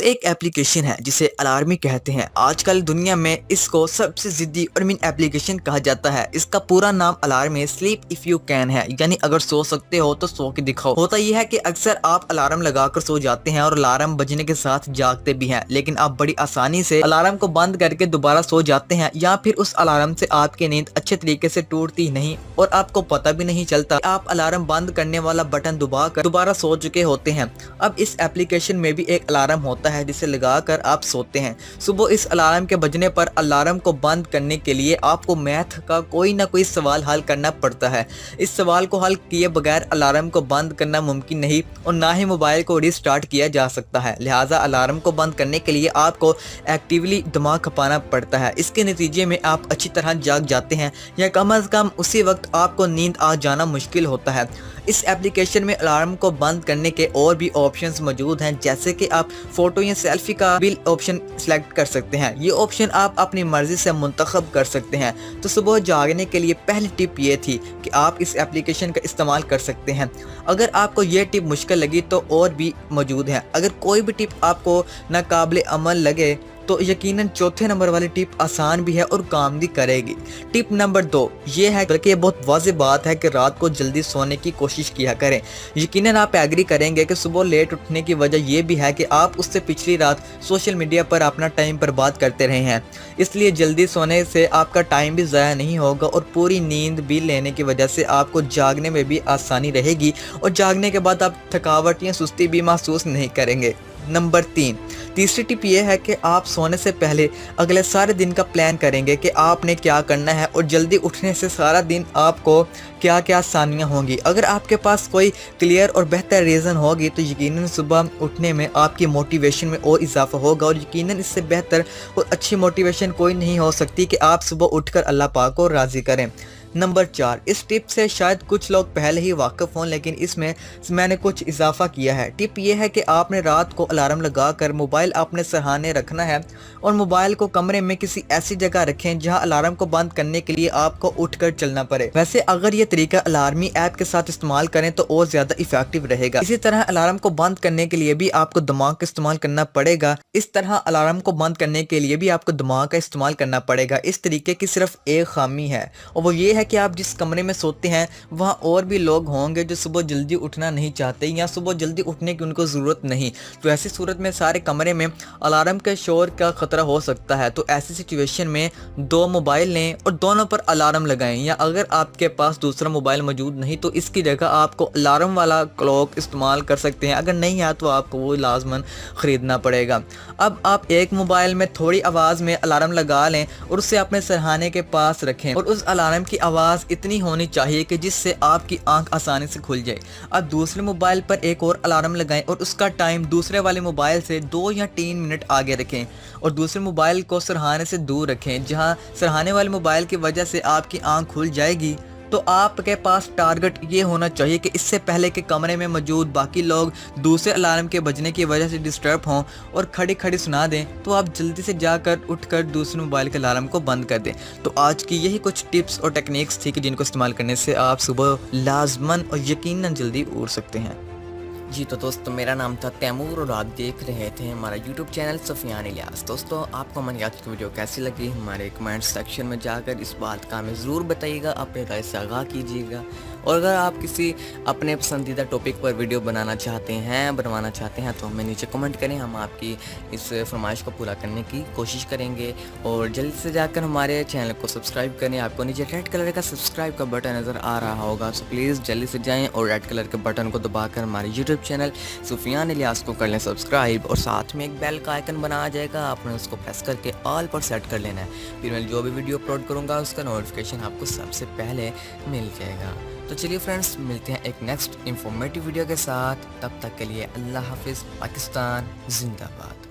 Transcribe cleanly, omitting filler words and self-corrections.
ایک एप्लीकेशन है जिसे अलार्मी कहते हैं। आजकल दुनिया में इसको सबसे ज़िद्दी और मेन एप्लीकेशन कहा जाता है। इसका पूरा नाम Alarmy sleep if you can है, यानी अगर सो सकते हो तो सो के दिखाओ। होता यह है कि अक्सर आप अलार्म लगाकर सो जाते हैं और अलार्म बजने के साथ जागते भी हैं, लेकिन आप बड़ी आसानी से अलार्म को बंद करके दोबारा सो जाते हैं, या फिर उस अलार्म से आपकी नींद अच्छे तरीके से टूटती नहीं और आपको पता भी नहीं चलता आप अलार्म बंद करने वाला बटन दबाकर दोबारा सो चुके होते हैं। अब इस एप्लीकेशन में भी एक अलार्म होता है जिसे लगाकर आप सोते हैं। सुबह इस अलार्म के बजने पर अलार्म को बंद करने के लिए आपको मैथ का कोई ना कोई सवाल हल करना पड़ता है। इस सवाल को हल किए बगैर अलार्म को बंद करना मुमकिन नहीं और ना ही मोबाइल को रिस्टार्ट किया जा सकता है। लिहाजा अलार्म को बंद करने के लिए आपको एक्टिवली दिमाग खपाना पड़ता है। इसके नतीजे में आप अच्छी तरह जाग जाते हैं, या कम अज़ कम उसी वक्त आपको नींद आ जाना मुश्किल होता है। इस एप्लीकेशन में अलार्म को बंद करने के और भी ऑप्शंस मौजूद हैं, जैसे कि आप फ़ोटो या सेल्फी का भी ऑप्शन सेलेक्ट कर सकते हैं। ये ऑप्शन आप अपनी मर्ज़ी से मुंतखब कर सकते हैं। तो सुबह जागने के लिए पहली टिप ये थी कि आप इस एप्लीकेशन का इस्तेमाल कर सकते हैं। अगर आपको ये टिप मुश्किल लगी तो और भी मौजूद है। अगर कोई भी टिप आपको नाकाबिले अमल लगे तो यकीनन चौथे नंबर वाली टिप आसान भी है और काम भी करेगी। टिप नंबर 2 ये है, बल्कि ये बहुत वाज़ेह बात है कि रात को जल्दी सोने की कोशिश किया करें। यकीनन आप एग्री करेंगे कि सुबह लेट उठने की वजह ये भी है कि आप उससे पिछली रात सोशल मीडिया पर अपना टाइम बर्बाद करते रहे हैं। इसलिए जल्दी सोने से आपका टाइम भी ज़ाया नहीं होगा और पूरी नींद भी लेने की वजह से आपको जागने में भी आसानी रहेगी और जागने के बाद आप थकावट या सुस्ती भी महसूस नहीं करेंगे। नंबर 3 तीसरी टिप ये है कि आप सोने से पहले अगले सारे दिन का प्लान करेंगे कि आपने क्या करना है और जल्दी उठने से सारा दिन आपको क्या क्या आसानियाँ होंगी। अगर आपके पास कोई क्लियर और बेहतर रीज़न होगी तो यकीनन सुबह उठने में आपकी मोटिवेशन में और इजाफा होगा, और यकीनन इससे बेहतर और अच्छी मोटिवेशन कोई नहीं हो सकती कि आप सुबह उठकर अल्लाह पाक को राज़ी करें। नंबर 4 इस टिप से शायद कुछ लोग पहले ही वाकिफ़ हों, लेकिन इसमें मैंने कुछ इजाफा किया है। टिप ये है कि आपने रात को अलार्म लगाकर मोबाइल अपने सरहाने रखना है और मोबाइल को कमरे में किसी ऐसी जगह रखें जहां अलार्म को बंद करने के लिए आपको उठकर चलना पड़े। वैसे अगर ये तरीका अलार्मी ऐप के साथ इस्तेमाल करें तो और ज़्यादा इफेक्टिव रहेगा। इसी तरह अलार्म को बंद करने के लिए भी आपको दिमाग का इस्तेमाल करना पड़ेगा। इस तरीके की सिर्फ एक खामी है, और वो ये है कि आप जिस कमरे में सोते हैं वहाँ और भी लोग होंगे जो सुबह जल्दी उठना नहीं चाहते या सुबह जल्दी उठने की उनको ज़रूरत नहीं। तो ऐसी सूरत में सारे कमरे में अलार्म के शोर का ख़तरा हो सकता है। तो ऐसी सिचुएशन में 2 मोबाइल लें और दोनों पर अलार्म लगाएं, या अगर आपके पास दूसरा मोबाइल मौजूद नहीं तो इसकी जगह आपको अलार्म वाला क्लॉक इस्तेमाल कर सकते हैं। अगर नहीं है तो आपको वो लाजमन ख़रीदना पड़ेगा। अब आप एक मोबाइल में थोड़ी आवाज़ में अलार्म लगा लें और उसे अपने सरहाने के पास रखें, और उस अलार्म की आवाज़ इतनी होनी चाहिए कि जिससे आपकी आंख आसानी से खुल जाए। अब दूसरे मोबाइल पर एक और अलार्म लगाएं और उसका टाइम दूसरे वाले मोबाइल से 2 या 3 मिनट आगे रखें, और दूसरे मोबाइल को सरहाने से दूर रखें जहां सरहाने वाले मोबाइल की वजह से आपकी आंख खुल जाएगी। तो आपके पास टारगेट ये होना चाहिए कि इससे पहले कि कमरे में मौजूद बाकी लोग दूसरे अलार्म के बजने की वजह से डिस्टर्ब हों और खड़ी खड़ी सुना दें, तो आप जल्दी से जाकर उठकर दूसरे मोबाइल के अलार्म को बंद कर दें। तो आज की यही कुछ टिप्स और टेक्निक्स थी कि जिनको इस्तेमाल करने से आप सुबह लाजमन और यकीनन जल्दी उठ सकते हैं। जी तो दोस्तों, मेरा नाम था तैमूर और आप देख रहे थे हमारा यूट्यूब चैनल सुफियान इलियास। दोस्तों, आपको हमारी आज की वीडियो कैसी लगी हमारे कमेंट सेक्शन में जाकर इस बात का हमें ज़रूर बताइएगा, अपने राय से आगाह कीजिएगा। और अगर आप किसी अपने पसंदीदा टॉपिक पर वीडियो बनवाना चाहते हैं तो हमें नीचे कमेंट करें, हम आपकी इस फरमाइश को पूरा करने की कोशिश करेंगे। और जल्द से जाकर हमारे चैनल को सब्सक्राइब करें। आपको नीचे रेड कलर का सब्सक्राइब का बटन नज़र आ रहा होगा, सो प्लीज़ जल्दी से जाएँ और रेड कलर के बटन को दबाकर हमारे यूट्यूब चैनल सुफियान इलियास को कर लें सब्सक्राइब, और साथ में एक बेल का आइकन बना आ जाएगा, आपने उसको प्रेस करके ऑल पर सेट कर लेना है। फिर मैं जो भी वीडियो अपलोड करूँगा उसका नोटिफिकेशन आपको सबसे पहले मिल जाएगा। तो चलिए फ्रेंड्स, मिलते हैं एक नेक्स्ट इंफॉर्मेटिव वीडियो के साथ। तब तक के लिए अल्लाह हाफिज़। पाकिस्तान जिंदाबाद।